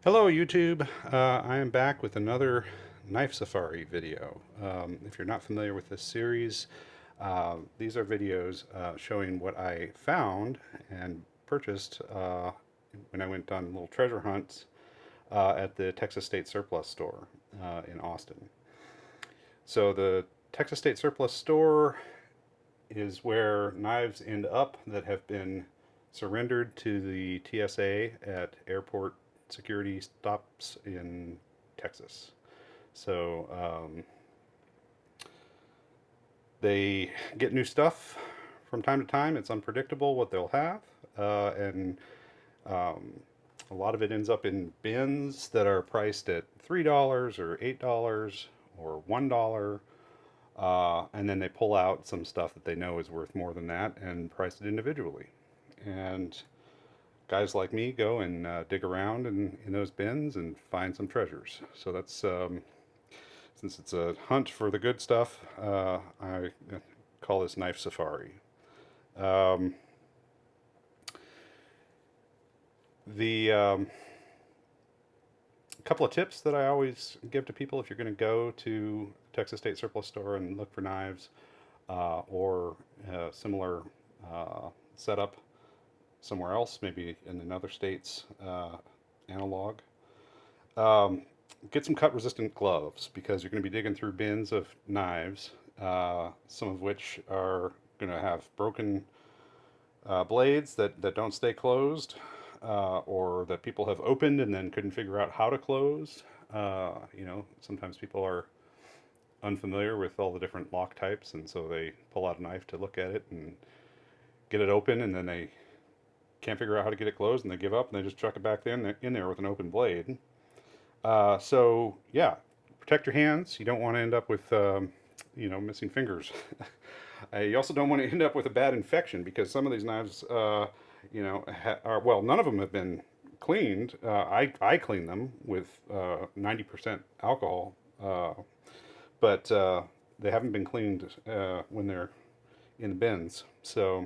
Hello YouTube, I am back with another knife safari video. If you're not familiar with this series, these are videos showing what I found and purchased when I went on little treasure hunts at the Texas State Surplus Store in Austin. So the Texas State Surplus Store is where knives end up that have been surrendered to the TSA at airport security stops in Texas. So they get new stuff from time to time. It's unpredictable what they'll have, and um, a lot of it ends up in bins that are priced at $3 or $8 or $1. And then they pull out some stuff that they know is worth more than that and price it individually. And guys like me go and dig around in those bins and find some treasures. So that's since it's a hunt for the good stuff, I call this knife safari. Um, the couple of tips that I always give to people if you're going to go to Texas State Surplus Store and look for knives or similar setup somewhere else, maybe in another state's analog. Um, get some cut-resistant gloves because you're going to be digging through bins of knives, some of which are going to have broken blades that don't stay closed, or that people have opened and then couldn't figure out how to close. Sometimes people are unfamiliar with all the different lock types, and so they pull out a knife to look at it and get it open, and then they can't figure out how to get it closed, and they give up and they just chuck it back in there with an open blade. So yeah, protect your hands. You don't want to end up with missing fingers. You also don't want to end up with a bad infection because some of these knives, are, well, none of them have been cleaned. I clean them with 90% alcohol, but they haven't been cleaned when they're in the bins. So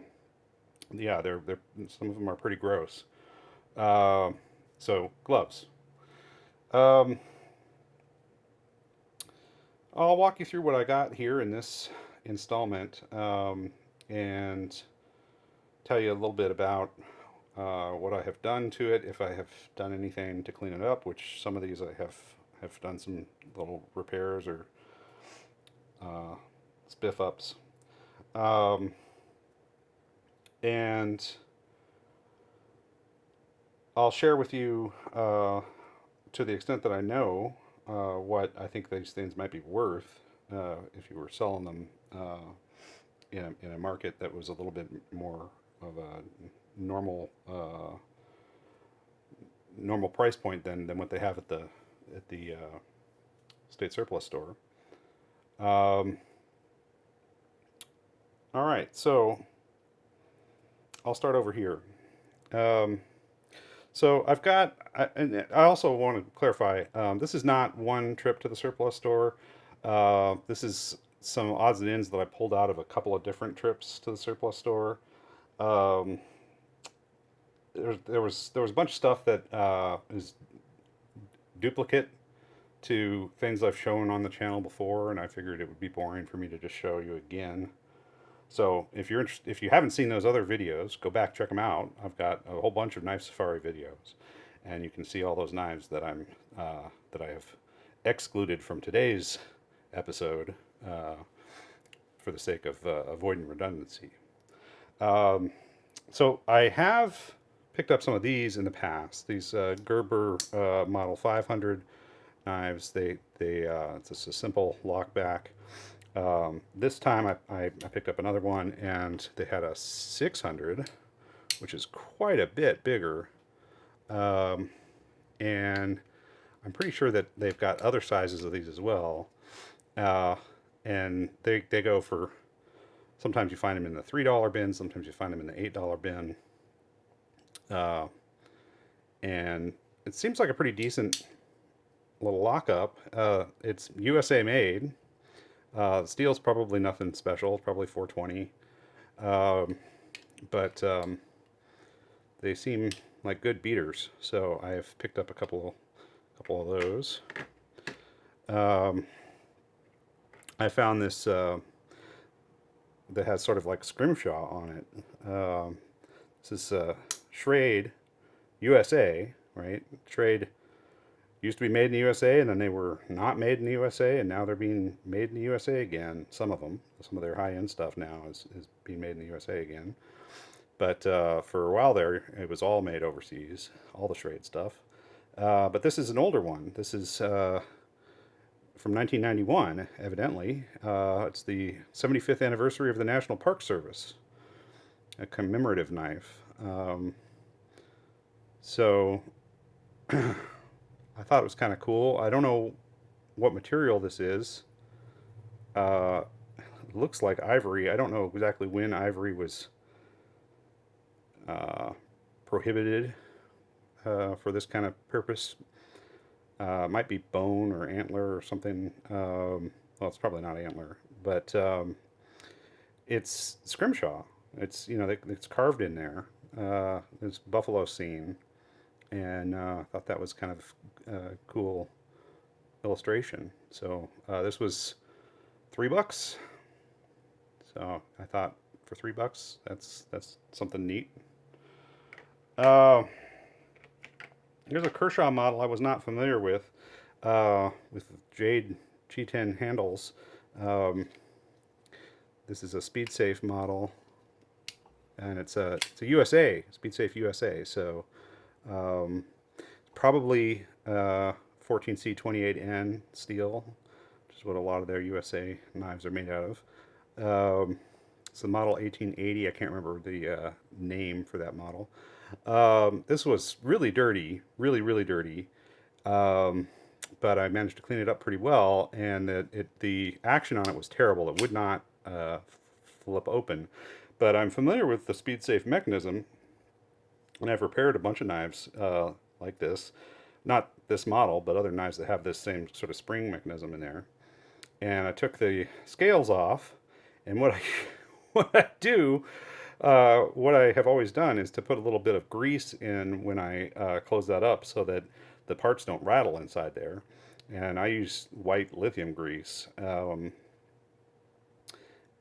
yeah, they're some of them are pretty gross. Uh, so gloves. Um, I'll walk you through what I got here in this installment, and tell you a little bit about what I have done to it, if I have done anything to clean it up, which some of these I have done some little repairs or spiff ups. Um, and I'll share with you, to the extent that I know, what I think these things might be worth if you were selling them in a market that was a little bit more of a normal normal price point than what they have at the state surplus store. Um, all right, so I'll start over here. Um, So I've got, and I also want to clarify, this is not one trip to the surplus store. This is some odds and ends that I pulled out of a couple of different trips to the surplus store. Um, there was a bunch of stuff that is duplicate to things I've shown on the channel before, and I figured it would be boring for me to just show you again. So if you haven't seen those other videos, go back, check them out. I've got a whole bunch of knife safari videos, and you can see all those knives that that I have excluded from today's episode for the sake of avoiding redundancy. Um, so I have picked up some of these in the past. These Gerber Model 500 knives. It's just a simple lock back. This time I picked up another one, and they had a 600, which is quite a bit bigger. Um, and I'm pretty sure that they've got other sizes of these as well. Uh, and they go for, sometimes you find them in the $3 bin, sometimes you find them in the $8 bin. Uh, and it seems like a pretty decent little lockup. It's USA made. Steel's probably nothing special, probably 420. But they seem like good beaters, so I have picked up a couple couple of those. I found this that has sort of like scrimshaw on it. This is Schrade USA, right? Schrade used to be made in the USA, and then they were not made in the USA, and now they're being made in the USA again. Some of them, some of their high-end stuff now is being made in the USA again. But for a while there, it was all made overseas, all the Schrade stuff. But this is an older one. This is from 1991, evidently. It's the 75th anniversary of the National Park Service, a commemorative knife. So I thought it was kind of cool. I don't know what material this is. It looks like ivory. I don't know exactly when ivory was prohibited for this kind of purpose. Might be bone or antler or something. Well, it's probably not antler, but it's scrimshaw. It's, you know, it's carved in there. This buffalo scene, and I thought that was kind of a cool illustration. So this was $3. So I thought for $3, that's something neat. Here's a Kershaw model I was not familiar with jade G10 handles. This is a SpeedSafe model, and it's a USA, SpeedSafe USA. So probably 14C28N steel, which is what a lot of their USA knives are made out of. It's the model 1880. I can't remember the name for that model. This was really dirty, really dirty, but I managed to clean it up pretty well, and the action on it was terrible. It would not flip open. But I'm familiar with the SpeedSafe mechanism, and I've repaired a bunch of knives like this. Not this model, but other knives that have this same sort of spring mechanism in there. And I took the scales off, and what I do, what I have always done is to put a little bit of grease in when I close that up so that the parts don't rattle inside there. And I use white lithium grease.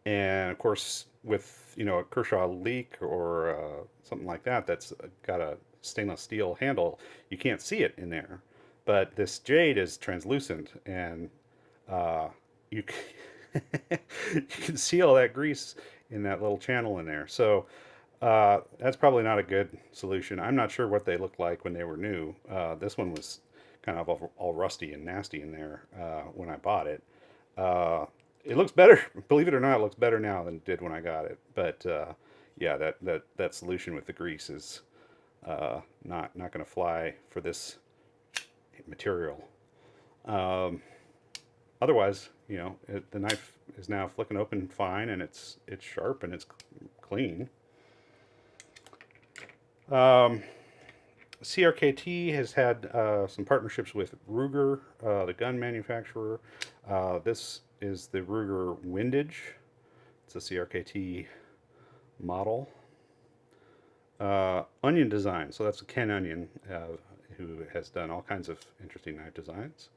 And of course, with, you know, a Kershaw leak or something like that that's got a stainless steel handle, you can't see it in there. But this jade is translucent, and you you can see all that grease in that little channel in there. So that's probably not a good solution. I'm not sure what they looked like when they were new. This one was kind of all rusty and nasty in there when I bought it. It looks better, believe it or not, it looks better now than it did when I got it. But yeah, that solution with the grease is not going to fly for this material. Otherwise, you know, the knife is now flicking open fine, and it's sharp and it's clean. CRKT has had some partnerships with Ruger, the gun manufacturer. This is the Ruger Windage. It's a CRKT model. Onion design. So that's Ken Onion, who has done all kinds of interesting knife designs.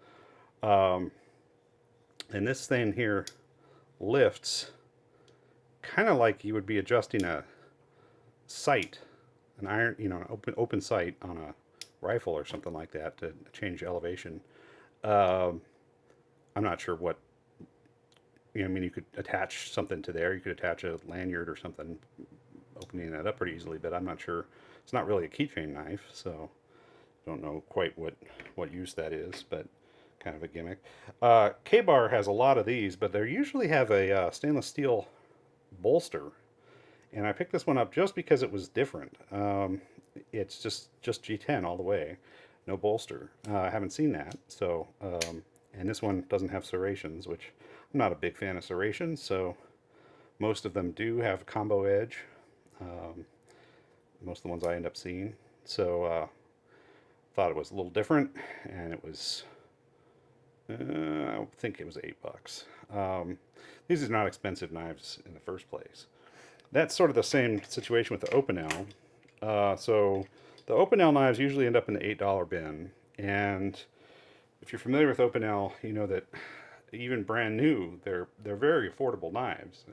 And this thing here lifts kind of like you would be adjusting a sight, an iron, you know, an open sight on a rifle or something like that to change elevation. I'm not sure what, you know, I mean, you could attach something to there. You could attach a lanyard or something, opening that up pretty easily, but I'm not sure. It's not really a keychain knife, so I don't know quite what use that is, but kind of a gimmick. K-Bar has a lot of these, but they usually have a stainless steel bolster, and I picked this one up just because it was different. It's just G10 all the way, no bolster. I haven't seen that, so and this one doesn't have serrations, which I'm not a big fan of serrations, so most of them do have combo edge. Most of the ones I end up seeing, so thought it was a little different, and it was I think it was $8. These are not expensive knives in the first place. That's sort of the same situation with the OpenL. So the OpenL knives usually end up in the $8 bin, and if you're familiar with OpenL, you know that even brand new, they're very affordable knives.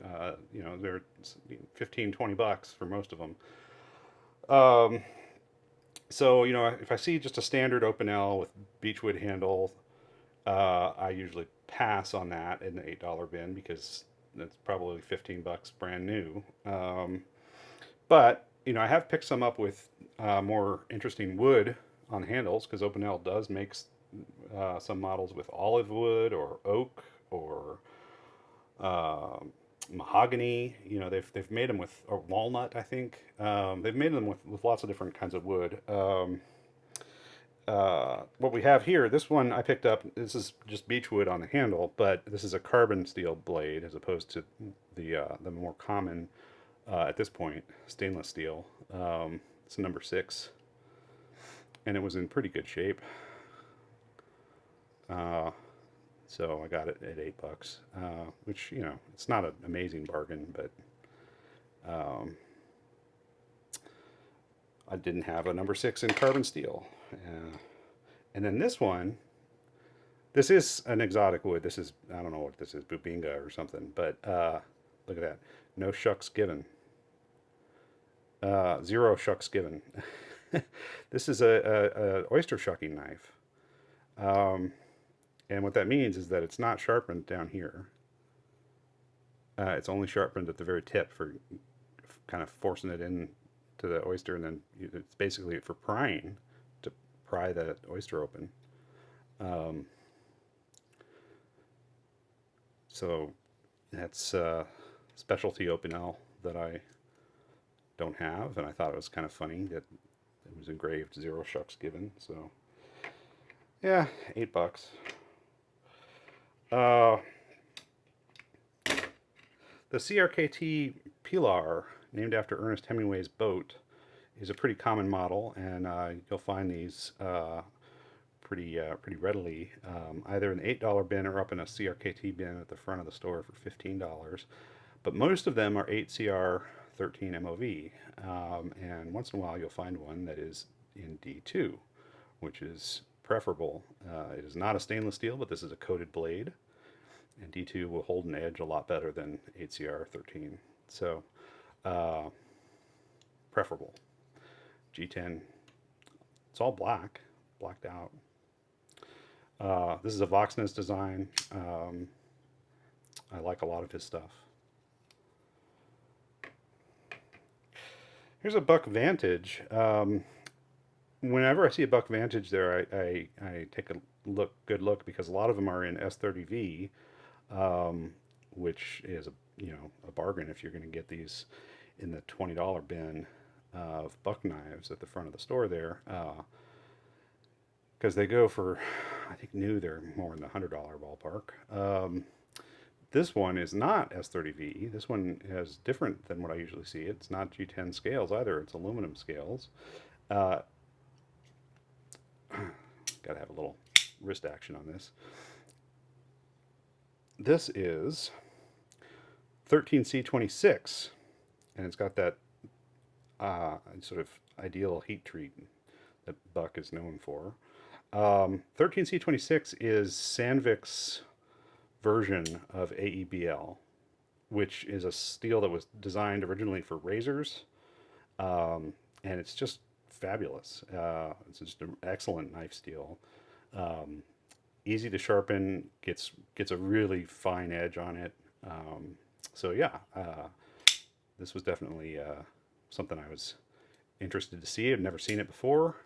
You know, they're 15, $20 for most of them. Um, so, you know, if I see just a standard OpenL with Beechwood handle, I usually pass on that in the $8 bin because that's probably $15 brand new. But you know, I have picked some up with more interesting wood on handles because OpenL does make some models with olive wood or oak or uh, mahogany. You know, they've made them with or walnut. I think they've made them with lots of different kinds of wood. What we have here, this one I picked up. This is just beechwood on the handle, but this is a carbon steel blade as opposed to the more common at this point stainless steel. It's a number 6, and it was in pretty good shape. Uh, so I got it at $8, which you know it's not an amazing bargain, but um, I didn't have a number 6 in carbon steel. And then this one, this is an exotic wood. This is, I don't know what this is, Bubinga or something, but look at that. No shucks given. Zero shucks given. This is a oyster shucking knife. And what that means is that it's not sharpened down here. It's only sharpened at the very tip for kind of forcing it in to the oyster, and then it's basically for prying, to pry the oyster open. Um, so that's specialty OpenL that I don't have, and I thought it was kind of funny that it was engraved zero shucks given. So yeah, $8. Uh, the CRKT Pilar, named after Ernest Hemingway's boat, is a pretty common model, and you'll find these pretty readily, either in the $8 bin or up in a CRKT bin at the front of the store for $15. But most of them are 8CR13 MOV, and once in a while you'll find one that is in D2, which is preferable. It is not a stainless steel, but this is a coated blade, and D2 will hold an edge a lot better than 8CR13. So, preferable. G10, it's all blacked out. This is a Voxness design. I like a lot of his stuff. Here's a Buck Vantage. Whenever I see a Buck Vantage there, I take a good look because a lot of them are in S30V, which is a bargain if you're going to get these in the $20 bin of Buck knives at the front of the store there. Because they go for, I think new, they're more in the $100 ballpark. This one is not S30V. This one is different than what I usually see. It's not G10 scales either. It's aluminum scales. Got to have a little wrist action on this. This is 13C26, and it's got that sort of ideal heat treat that Buck is known for. 13C26 is Sandvik's version of AEBL, which is a steel that was designed originally for razors, and it's just fabulous. It's just an excellent knife steel. Easy to sharpen, gets a really fine edge on it. So yeah, this was definitely something I was interested to see. I've never seen it before,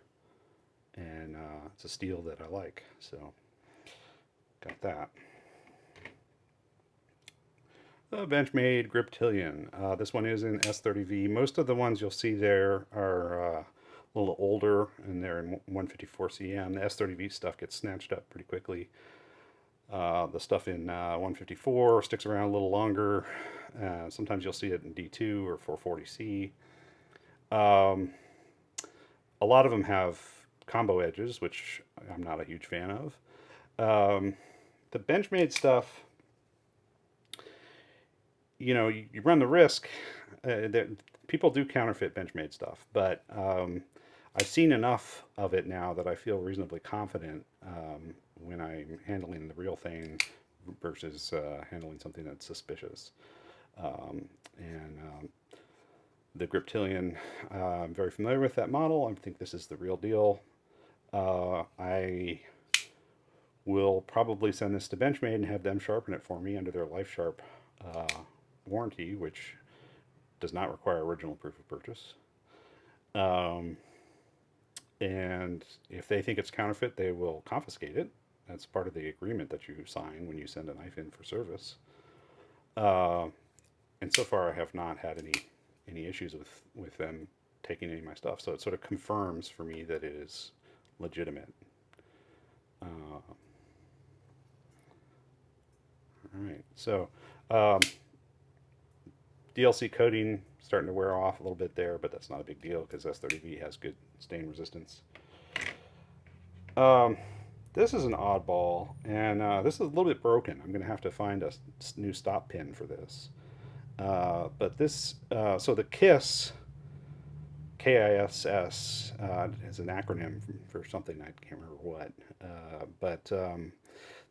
and it's a steel that I like. So got that. Benchmade Griptilian. This one is in S30V. Most of the ones you'll see there are a little older, and they're in 154 cm. The S30V stuff gets snatched up pretty quickly. The stuff in 154 sticks around a little longer. Sometimes you'll see it in D2 or 440C. A lot of them have combo edges, which I'm not a huge fan of. The Benchmade stuff, you run the risk that people do counterfeit Benchmade stuff, but I've seen enough of it now that I feel reasonably confident when I'm handling the real thing versus handling something that's suspicious. And the Griptilian, I'm very familiar with that model. I think this is the real deal. I will probably send this to Benchmade and have them sharpen it for me under their Life Sharp warranty, which does not require original proof of purchase. And if they think it's counterfeit, they will confiscate it. That's part of the agreement that you sign when you send a knife in for service. And so far, I have not had any issues with them taking any of my stuff. So it sort of confirms for me that it is legitimate. All right, so DLC coating starting to wear off a little bit there, but that's not a big deal because S30V has good stain resistance. This is an oddball, and this is a little bit broken. I'm going to have to find a new stop pin for this. But this, so the KISS, KISS, is an acronym for something, I can't remember what. But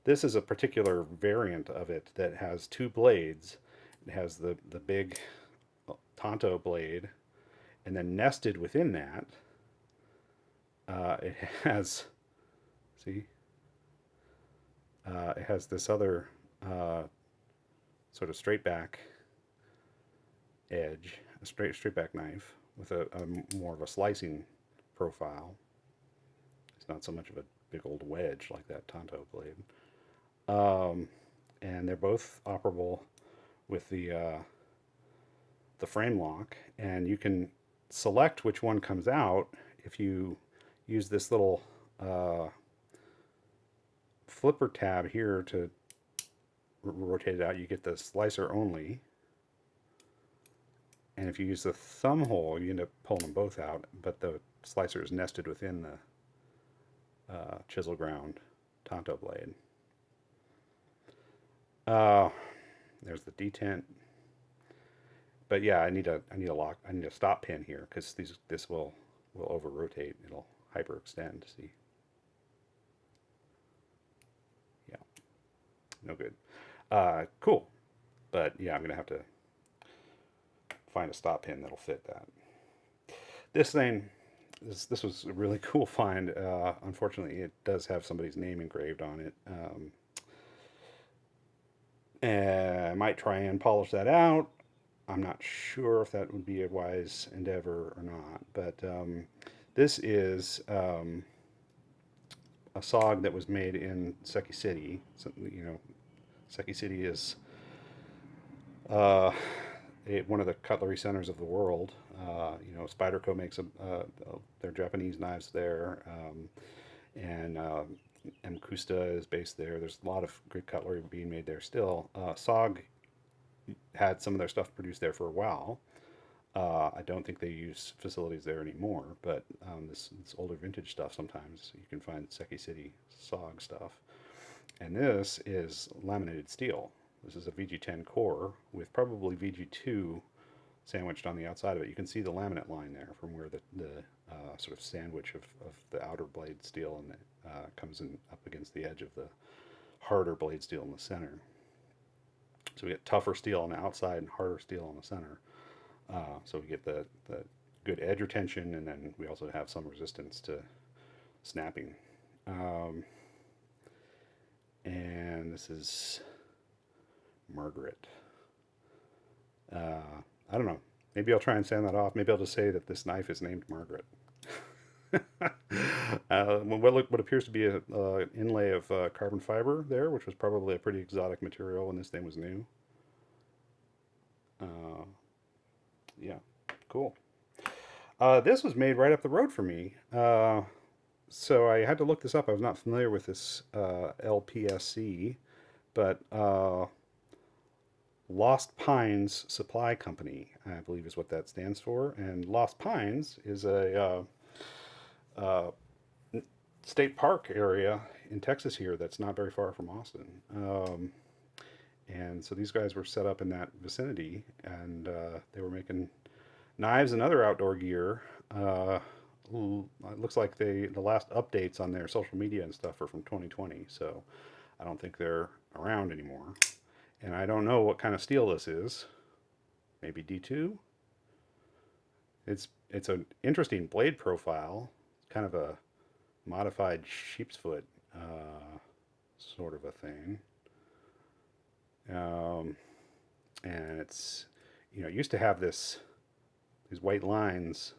this is a particular variant of it that has two blades. It has the big Tonto blade, and then nested within that, it has, see, it has this other sort of straight back edge, a straight back knife with a more of a slicing profile. It's not so much of a big old wedge like that Tonto blade. And they're both operable with the frame lock, and you can select which one comes out if you use this little flipper tab here to rotate it out. You get the slicer only, and if you use the thumb hole, you end up pulling them both out, but the slicer is nested within the chisel ground Tonto blade. There's the detent. But yeah, I need a stop pin here because this will over rotate. It'll hyperextend. See? Yeah, no good. Cool, but yeah, I'm gonna have to find a stop pin that'll fit that. This thing, this was a really cool find. Unfortunately, it does have somebody's name engraved on it. And I might try and polish that out. I'm not sure if that would be a wise endeavor or not, but this is a SOG that was made in Seki City. So, you know, Seki City is one of the cutlery centers of the world. You know, Spyderco makes their Japanese knives there, and Mkusta is based there. There's a lot of good cutlery being made there still. SOG had some of their stuff produced there for a while. I don't think they use facilities there anymore, but this older vintage stuff, sometimes you can find Seki City SOG stuff. And this is laminated steel. This is a VG10 core with probably VG2 sandwiched on the outside of it. You can see the laminate line there from where the sort of sandwich of the outer blade steel and comes in up against the edge of the harder blade steel in the center. So we get tougher steel on the outside and harder steel on the center. So we get the good edge retention, and then we also have some resistance to snapping. And this is Margaret. I don't know. Maybe I'll try and sand that off. Maybe I'll just say that this knife is named Margaret. What appears to be an inlay of carbon fiber there, which was probably a pretty exotic material when this thing was new. Yeah, cool. This was made right up the road for me. So I had to look this up. I was not familiar with this LPSC, but Lost Pines Supply Company, I believe is what that stands for. And Lost Pines is a state park area in Texas here that's not very far from Austin. And so these guys were set up in that vicinity, and they were making knives and other outdoor gear it looks like the last updates on their social media and stuff are from 2020, so I don't think they're around anymore. And I don't know what kind of steel this is. Maybe D2? It's an interesting blade profile, kind of a modified sheep's foot sort of a thing. And it's, it used to have these white lines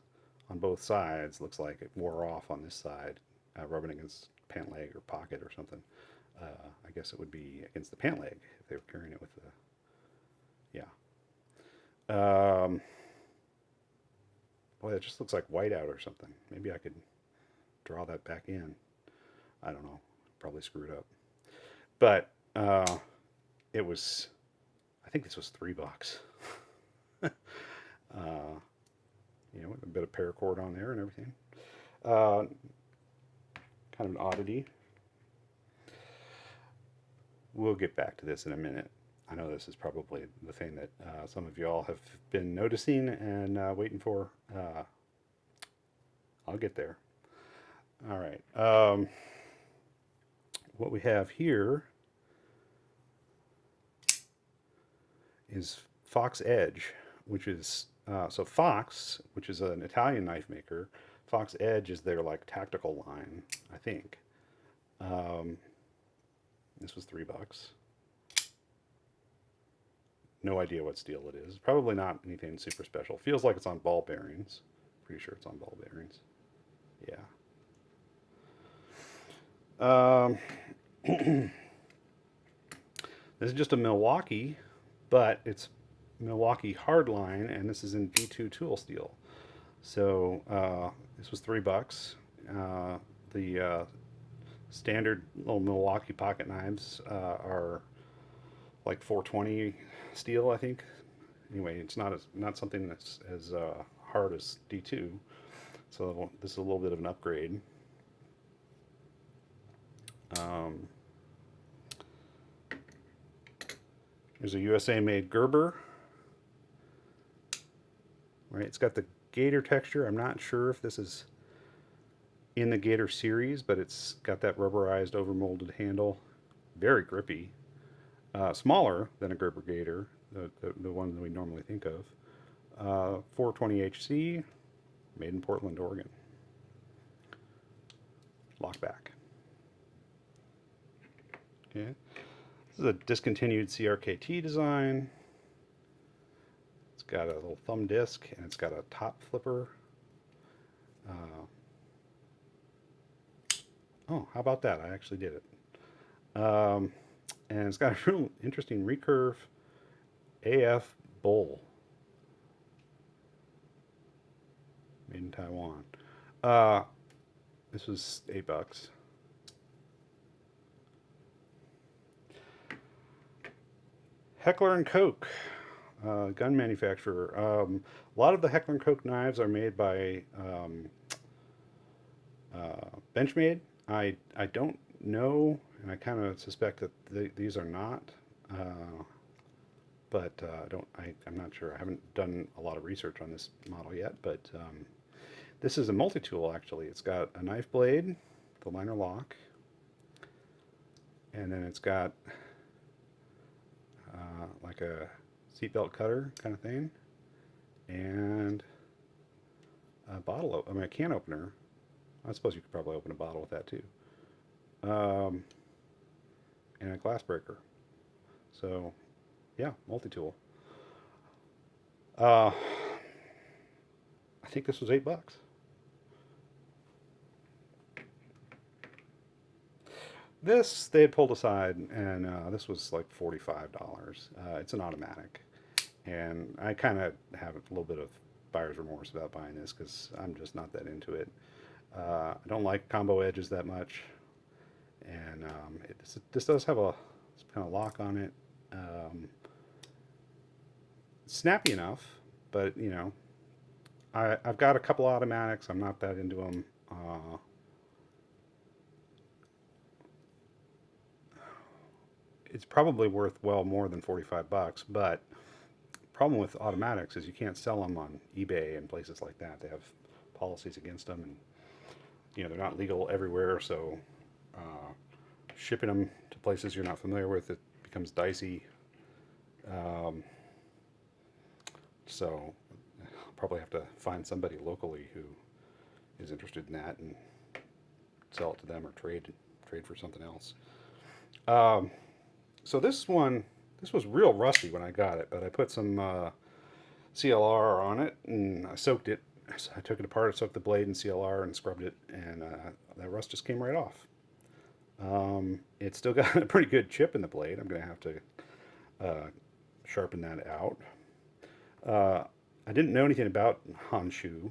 on both sides. Looks like it wore off on this side, rubbing against pant leg or pocket or something. I guess it would be against the pant leg if they were carrying it with the, yeah. Boy, it just looks like whiteout or something. Maybe I could draw that back in. I don't know. Probably screwed up. But it was, I think this was $3. A bit of paracord on there and everything. Kind of an oddity. We'll get back to this in a minute. I know this is probably the thing that some of y'all have been noticing and waiting for. I'll get there. All right. What we have here is Fox Edge, which is so Fox, which is an Italian knife maker. Fox Edge is their like tactical line, I think. This was $3. No idea what steel it is. Probably not anything super special. Feels like it's on ball bearings. Pretty sure it's on ball bearings. Yeah. This is just a Milwaukee, but it's Milwaukee Hardline, and this is in D2 tool steel. So this was $3. The standard little Milwaukee pocket knives are like 420 steel, I think. Anyway, it's not something that's as hard as D2, so this is a little bit of an upgrade. There's a USA-made Gerber. Right, it's got the Gator texture. I'm not sure if this is in the Gator series, but it's got that rubberized overmolded handle. Very grippy. Smaller than a Gerber Gator, the one that we normally think of. 420 HC, made in Portland, Oregon. Lock back. Okay. This is a discontinued CRKT design. It's got a little thumb disc and it's got a top flipper. Oh, how about that? I actually did it. And it's got a real interesting recurve AF bowl. Made in Taiwan. This was $8. Heckler & Koch, gun manufacturer. A lot of the Heckler & Koch knives are made by Benchmade. I don't know, and I kind of suspect that these are not, but I'm not sure. I haven't done a lot of research on this model yet, but this is a multi-tool actually. It's got a knife blade, the liner lock, and then it's got like a seatbelt cutter kind of thing, and a a can opener. I suppose you could probably open a bottle with that too. And a glass breaker. So, yeah, multi-tool. I think this was $8. This they had pulled aside, and this was like $45. It's an automatic, and I kind of have a little bit of buyer's remorse about buying this because I'm just not that into it. I don't like combo edges that much, and this does have a kind of lock on it. It's snappy enough, but I've got a couple automatics. I'm not that into them. It's probably worth well more than $45, but problem with automatics is you can't sell them on eBay and places like that. They have policies against them, and they're not legal everywhere, so shipping them to places you're not familiar with, it becomes dicey. So I'll probably have to find somebody locally who is interested in that and sell it to them or trade for something else. So this was real rusty when I got it, but I put some CLR on it and I soaked it. So I took it apart, I soaked the blade in CLR and scrubbed it, and that rust just came right off. It's still got a pretty good chip in the blade. I'm going to have to sharpen that out. I didn't know anything about Honshu,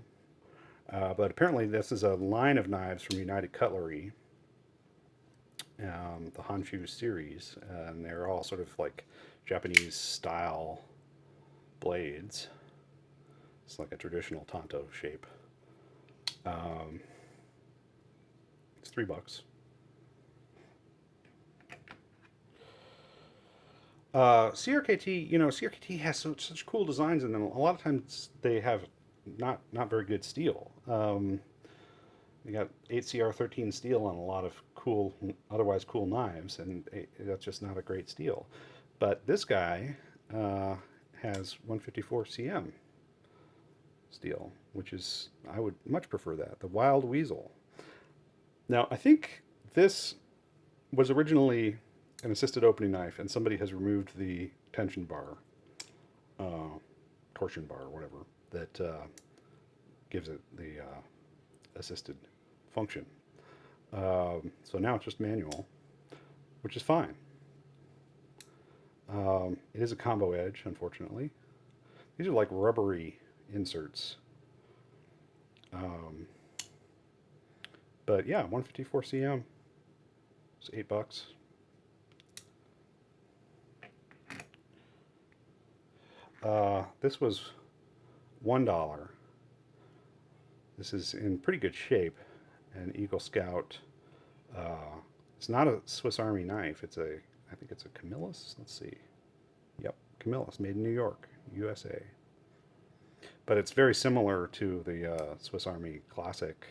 but apparently this is a line of knives from United Cutlery, the Honshu series, and they're all sort of like Japanese style blades. It's like a traditional tanto shape. It's $3. CRKT, CRKT has such cool designs in them. A lot of times they have not very good steel. You got 8CR13 steel on a lot of cool, otherwise cool knives, and that's just not a great steel. But this guy has 154 CM steel, which is, I would much prefer that. The Wild Weasel. Now, I think this was originally an assisted opening knife, and somebody has removed the tension bar, torsion bar, or whatever, that gives it the assisted function. So now it's just manual, which is fine. It is a combo edge, unfortunately. These are like rubbery inserts. But yeah, 154 CM. It's $8. This was $1. This is in pretty good shape. An Eagle Scout. It's not a Swiss Army knife. I think it's a Camillus. Let's see. Yep, Camillus, made in New York, USA. But it's very similar to the Swiss Army Classic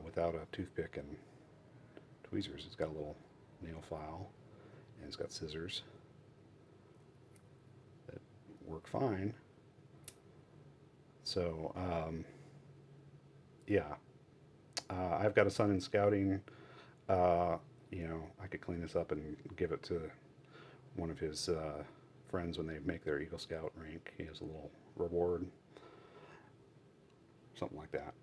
without a toothpick and tweezers. It's got a little nail file, and it's got scissors that work fine. So, yeah. I've got a son in scouting. I could clean this up and give it to one of his friends when they make their Eagle Scout rank. He has a little reward, something like that.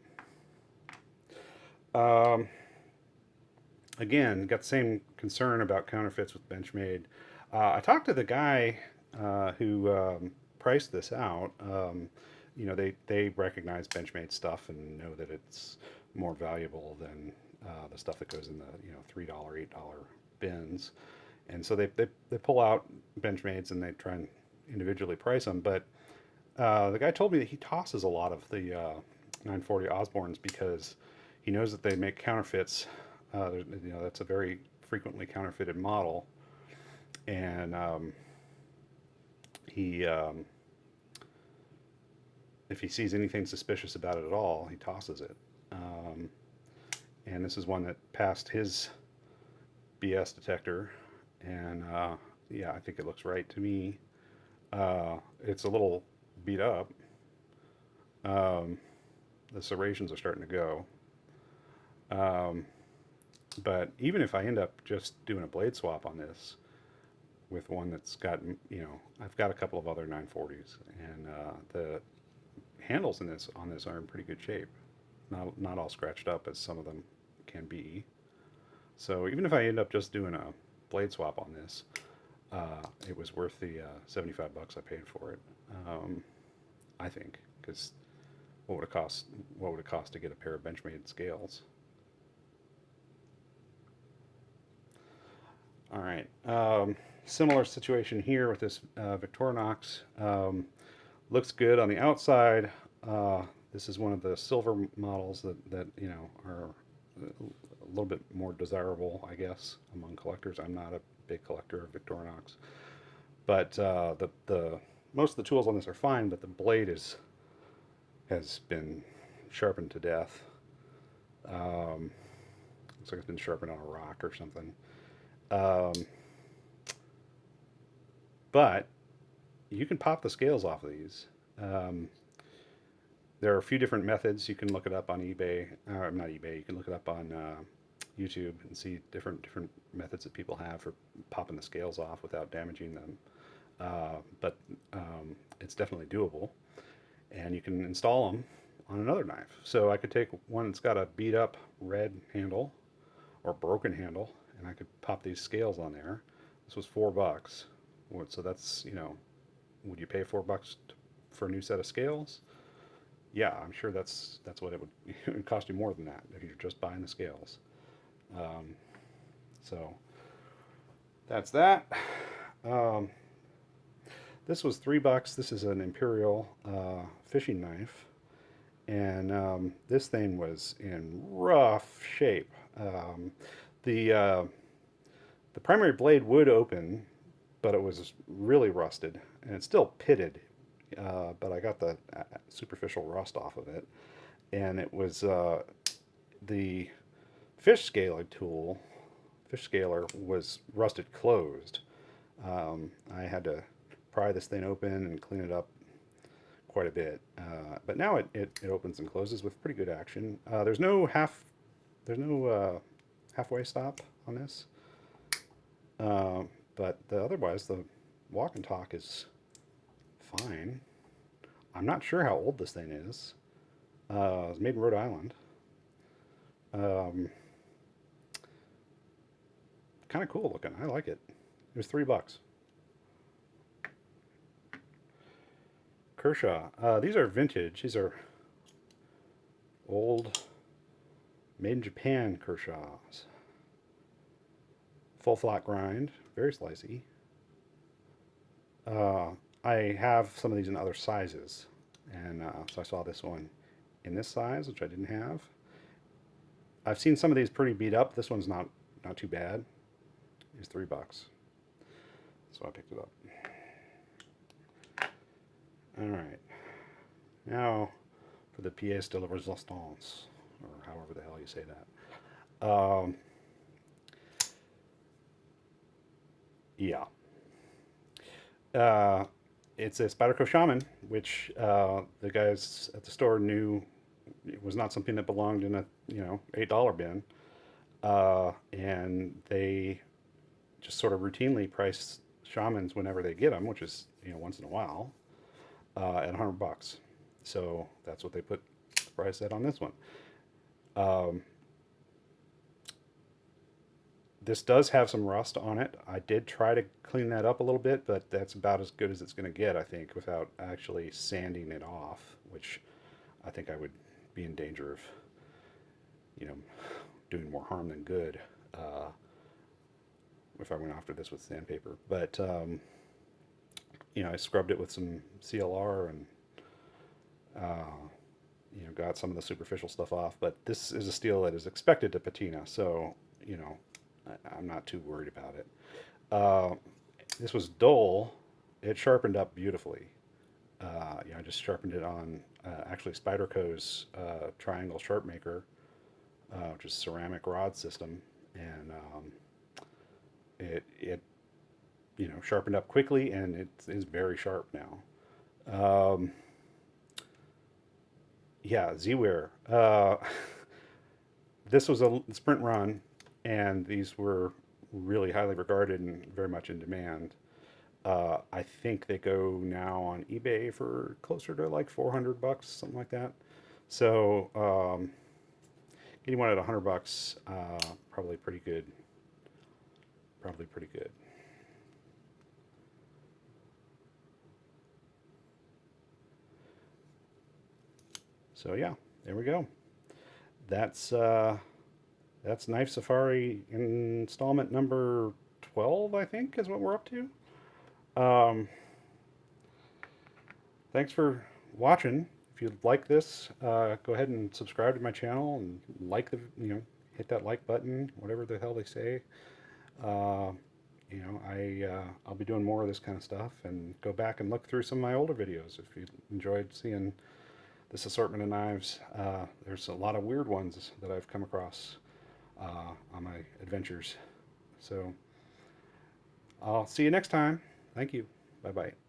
Again, got the same concern about counterfeits with Benchmade. I talked to the guy who priced this out. They recognize Benchmade stuff and know that it's more valuable than the stuff that goes in the $3, $8 bins, and so they pull out Benchmades and they try and individually price them. But the guy told me that he tosses a lot of the 940 Osbornes because he knows that they make counterfeits. That's a very frequently counterfeited model, and if he sees anything suspicious about it at all, he tosses it. And this is one that passed his BS detector, and yeah, I think it looks right to me. It's a little beat up. The serrations are starting to go. But even if I end up just doing a blade swap on this with one that's got, I've got a couple of other 940s, and the handles on this are in pretty good shape. Not all scratched up as some of them can be. So even if I end up just doing a blade swap on this, it was worth the $75 I paid for it. I think, because what would it cost? What would it cost to get a pair of Benchmade scales? All right. Similar situation here with this Victorinox. Looks good on the outside. This is one of the silver models that are a little bit more desirable, I guess, among collectors. I'm not a big collector of Victorinox, but the most of the tools on this are fine. But the blade has been sharpened to death. Looks like it's been sharpened on a rock or something. But you can pop the scales off of these. There are a few different methods. You can look it up on eBay, or not eBay. You can look it up on YouTube and see different methods that people have for popping the scales off without damaging them. But it's definitely doable, and you can install them on another knife. So I could take one that's got a beat up red handle or broken handle, and I could pop these scales on there. This was $4. So that's, you know, would you pay $4 for a new set of scales? Yeah, I'm sure that's what it would, it would cost you more than that if you're just buying the scales. So that's that. This was $3. This is an Imperial fishing knife, and this thing was in rough shape. The primary blade would open, but it was really rusted, and it's still pitted. But I got the superficial rust off of it, and it was the fish scaler was rusted closed. I had to pry this thing open and clean it up quite a bit, but now it opens and closes with pretty good action. There's no halfway stop on this, but otherwise the walk and talk is fine. I'm not sure how old this thing is. It was made in Rhode Island. Kind of cool looking. I like it. It was $3. Kershaw. These are vintage. These are old, made in Japan Kershaws. Full flat grind, very slicey. I have some of these in other sizes, and so I saw this one in this size, which I didn't have. I've seen some of these pretty beat up. This one's not too bad. It's $3, so I picked it up. All right, now for the pièce de la résistance, or however the hell you say that. Yeah. It's a Spyderco Shaman, which the guys at the store knew it was not something that belonged in a $8 bin, and they just sort of routinely price Shamans whenever they get them, which is once in a while, at $100. So that's what they put the price at on this one. This does have some rust on it. I did try to clean that up a little bit, but that's about as good as it's going to get, I think, without actually sanding it off, which I think I would be in danger of, doing more harm than good if I went after this with sandpaper. But, I scrubbed it with some CLR and, got some of the superficial stuff off. But this is a steel that is expected to patina, so, I'm not too worried about it. This was dull. It sharpened up beautifully. I just sharpened it on actually Spyderco's triangle sharp maker, which is ceramic rod system, and it sharpened up quickly, and it is very sharp now. Yeah, Z-Wear. This was a sprint run, and these were really highly regarded and very much in demand. I think they go now on eBay for closer to like $400, something like that. So getting one at $100, probably pretty good. Probably pretty good. So yeah, there we go. That's Knife Safari installment number 12, I think, is what we're up to. Thanks for watching. If you like this, go ahead and subscribe to my channel and like hit that like button, whatever the hell they say. I'll be doing more of this kind of stuff, and go back and look through some of my older videos if you enjoyed seeing this assortment of knives. There's a lot of weird ones that I've come across on my adventures. So I'll see you next time. Thank you. Bye-bye.